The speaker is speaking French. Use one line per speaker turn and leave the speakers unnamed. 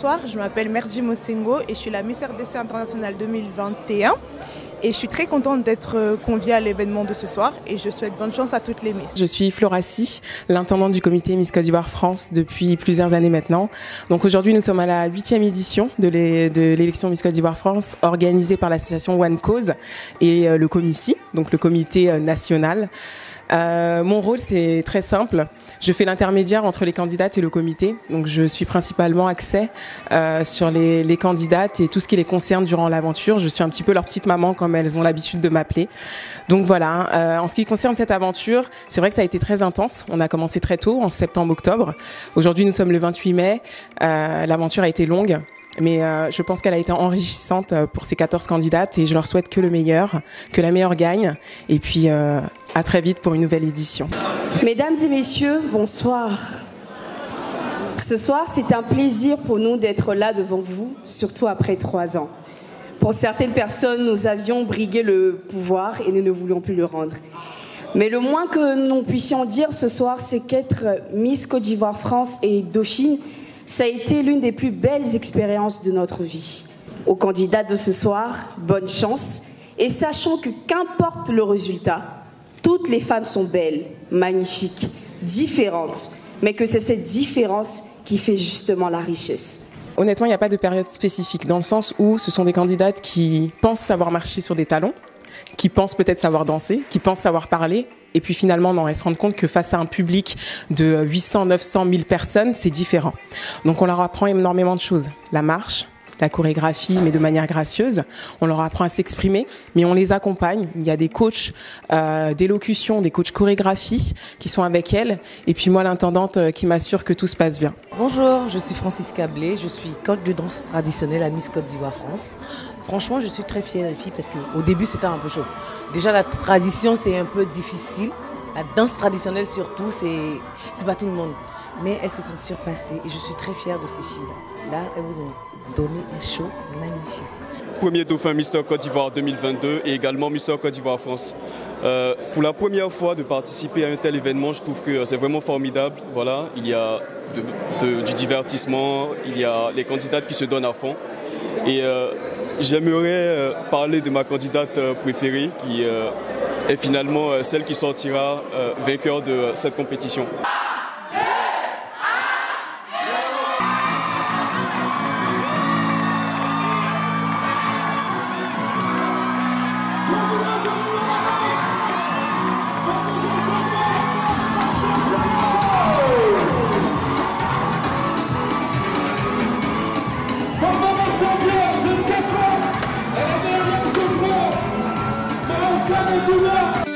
Bonsoir, je m'appelle Merji Mosengo et je suis la Miss RDC Internationale 2021. Et je suis très contente d'être conviée à l'événement de ce soir et je souhaite bonne chance à toutes les Miss.
Je suis Floracie, l'intendante du comité Miss Côte d'Ivoire France depuis plusieurs années maintenant. Donc aujourd'hui nous sommes à la 8e édition de l'élection Miss Côte d'Ivoire France organisée par l'association One Cause et le COMICI, donc le comité national. Mon rôle c'est très simple, je fais l'intermédiaire entre les candidates et le comité, donc je suis principalement axée sur les candidates et tout ce qui les concerne durant l'aventure. Je suis un petit peu leur petite maman comme elles ont l'habitude de m'appeler. Donc voilà, en ce qui concerne cette aventure, c'est vrai que ça a été très intense, on a commencé très tôt, en septembre-octobre. Aujourd'hui nous sommes le 28 mai, l'aventure a été longue. Mais je pense qu'elle a été enrichissante pour ces 14 candidates et je leur souhaite que le meilleur, que la meilleure gagne. Et puis à très vite pour une nouvelle édition.
Mesdames et messieurs, bonsoir. Ce soir, c'est un plaisir pour nous d'être là devant vous, surtout après 3 ans. Pour certaines personnes, nous avions brigué le pouvoir et nous ne voulions plus le rendre. Mais le moins que nous puissions dire ce soir, c'est qu'être Miss Côte d'Ivoire France et Dauphine, ça a été l'une des plus belles expériences de notre vie. Aux candidats de ce soir, bonne chance. Et sachant que qu'importe le résultat, toutes les femmes sont belles, magnifiques, différentes. Mais que c'est cette différence qui fait justement la richesse.
Honnêtement, il n'y a pas de période spécifique, dans le sens où ce sont des candidates qui pensent savoir marcher sur des talons, qui pensent peut-être savoir danser, qui pensent savoir parler. Et puis finalement, elles se rendent compte que face à un public de 800, 900, 1000 personnes, c'est différent. Donc on leur apprend énormément de choses. La marche, la chorégraphie, mais de manière gracieuse. On leur apprend à s'exprimer, mais on les accompagne. Il y a des coachs d'élocution, des coachs chorégraphie qui sont avec elles. Et puis moi, l'intendante qui m'assure que tout se passe bien.
Bonjour, je suis Francisca Blé, je suis coach de danse traditionnelle à Miss Côte d'Ivoire France. Franchement, je suis très fière des filles parce qu'au début, c'était un peu chaud. Déjà, la tradition, c'est un peu difficile. La danse traditionnelle, surtout, c'est pas tout le monde. Mais elles se sont surpassées et je suis très fière de ces filles-là. Là, elles vous ont donné un show magnifique.
Premier dauphin Mister Côte d'Ivoire 2022 et également Mister Côte d'Ivoire France. Pour la première fois de participer à un tel événement, je trouve que c'est vraiment formidable. Voilà, il y a du divertissement, il y a les candidates qui se donnent à fond. Et j'aimerais parler de ma candidate préférée qui est finalement celle qui sortira vainqueur de cette compétition.
Marocain et Doula.